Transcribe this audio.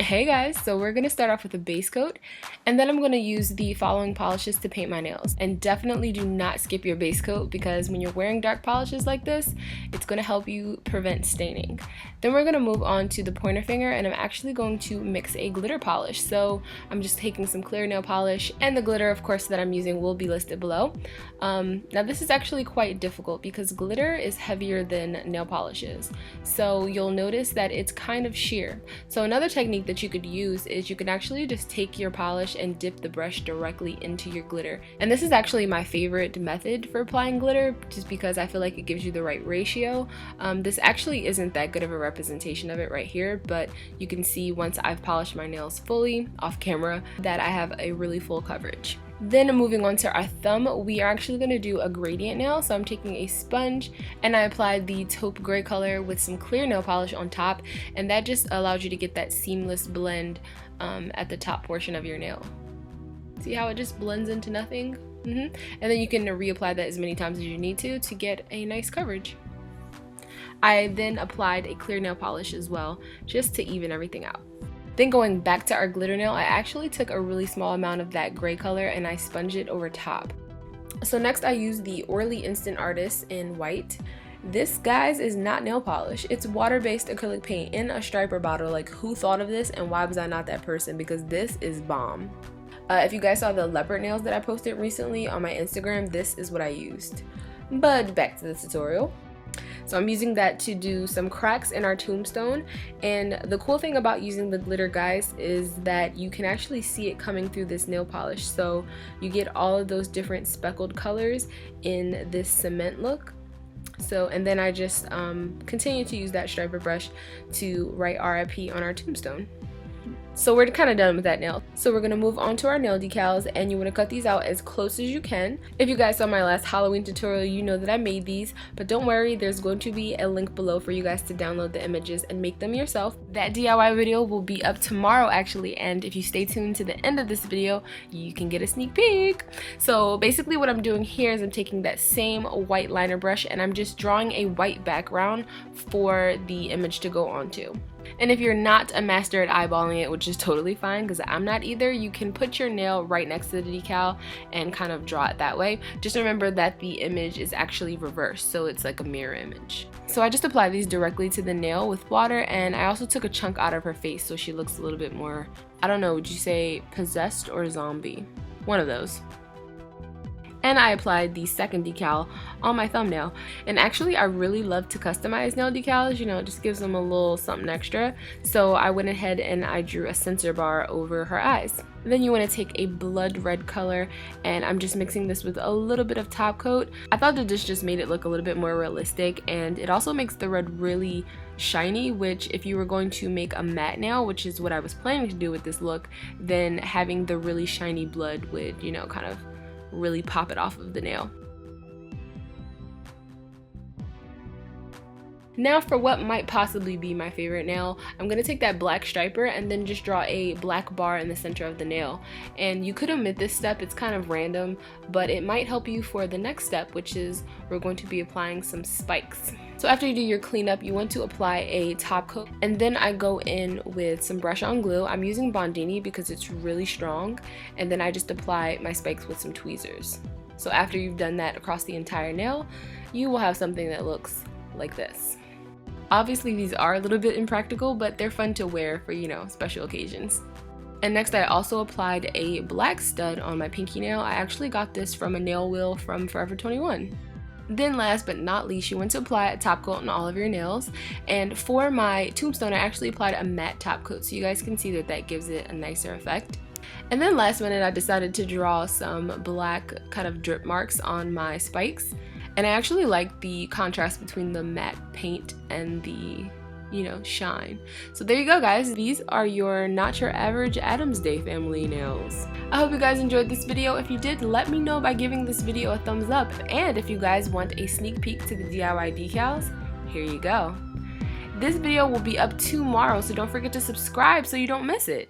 Hey guys, so we're going to start off with a base coat, and then I'm going to use the following polishes to paint my nails. And definitely do not skip your base coat, because when you're wearing dark polishes like this, it's going to help you prevent staining. Then we're going to move on to the pointer finger, and I'm actually going to mix a glitter polish. So I'm just taking some clear nail polish, and the glitter of course that I'm using will be listed below. Now this is actually quite difficult because glitter is heavier than nail polishes, so you'll notice that it's kind of sheer. So another technique that you could use is you can actually just take your polish and dip the brush directly into your glitter. And this is actually my favorite method for applying glitter, just because I feel like it gives you the right ratio. This actually isn't that good of a representation of it right here, but you can see once I've polished my nails fully off camera that I have a really full coverage. Then moving on to our thumb, we are actually going to do a gradient nail. So I'm taking a sponge and I applied the taupe gray color with some clear nail polish on top, and that just allows you to get that seamless blend at the top portion of your nail. See how it just blends into nothing? And then you can reapply that as many times as you need to get a nice coverage. I then applied a clear nail polish as well, just to even everything out. Then going back to our glitter nail, I actually took a really small amount of that gray color and I sponged it over top. So next I used the Orly Instant Artist in white. This, guys, is not nail polish. It's water-based acrylic paint in a striper bottle. Like, who thought of this and why was I not that person? Because this is bomb. If you guys saw the leopard nails that I posted recently on my Instagram, this is what I used. But back to the tutorial. So I'm using that to do some cracks in our tombstone, and the cool thing about using the glitter, guys, is that you can actually see it coming through this nail polish. So you get all of those different speckled colors in this cement look. So, and then I just continue to use that striper brush to write RIP on our tombstone. So we're kind of done with that nail. So we're going to move on to our nail decals, and you want to cut these out as close as you can. If you guys saw my last Halloween tutorial, you know that I made these, but don't worry, there's going to be a link below for you guys to download the images and make them yourself. That DIY video will be up tomorrow actually, and if you stay tuned to the end of this video, you can get a sneak peek. So basically what I'm doing here is I'm taking that same white liner brush and I'm just drawing a white background for the image to go onto. And if you're not a master at eyeballing it, which is totally fine because I'm not either, you can put your nail right next to the decal and kind of draw it that way. Just remember that the image is actually reversed, so it's like a mirror image. So I just applied these directly to the nail with water, and I also took a chunk out of her face so she looks a little bit more, I don't know, would you say possessed or zombie? One of those. And I applied the second decal on my thumbnail. And actually I really love to customize nail decals, you know, it just gives them a little something extra. So I went ahead and I drew a censor bar over her eyes. Then you want to take a blood red color, and I'm just mixing this with a little bit of top coat. I thought that this just made it look a little bit more realistic, and it also makes the red really shiny, which if you were going to make a matte nail, which is what I was planning to do with this look, then having the really shiny blood would, you know, kind of really pop it off of the nail. Now for what might possibly be my favorite nail, I'm going to take that black striper and then just draw a black bar in the center of the nail. And you could omit this step, it's kind of random, but it might help you for the next step, which is we're going to be applying some spikes. So after you do your cleanup, you want to apply a top coat, and then I go in with some brush on glue. I'm using Bondini because it's really strong, and then I just apply my spikes with some tweezers. So after you've done that across the entire nail, you will have something that looks like this. Obviously these are a little bit impractical, but they're fun to wear for, you know, special occasions. And next I also applied a black stud on my pinky nail. I actually got this from a nail wheel from Forever 21. Then last but not least, you want to apply a top coat on all of your nails. And for my tombstone, I actually applied a matte top coat, so you guys can see that that gives it a nicer effect. And then last minute, I decided to draw some black kind of drip marks on my spikes. And I actually like the contrast between the matte paint and the, you know, shine. So there you go, guys. These are your not your average Addams Day family nails. I hope you guys enjoyed this video. If you did, let me know by giving this video a thumbs up. And if you guys want a sneak peek to the DIY decals, here you go. This video will be up tomorrow, so don't forget to subscribe so you don't miss it.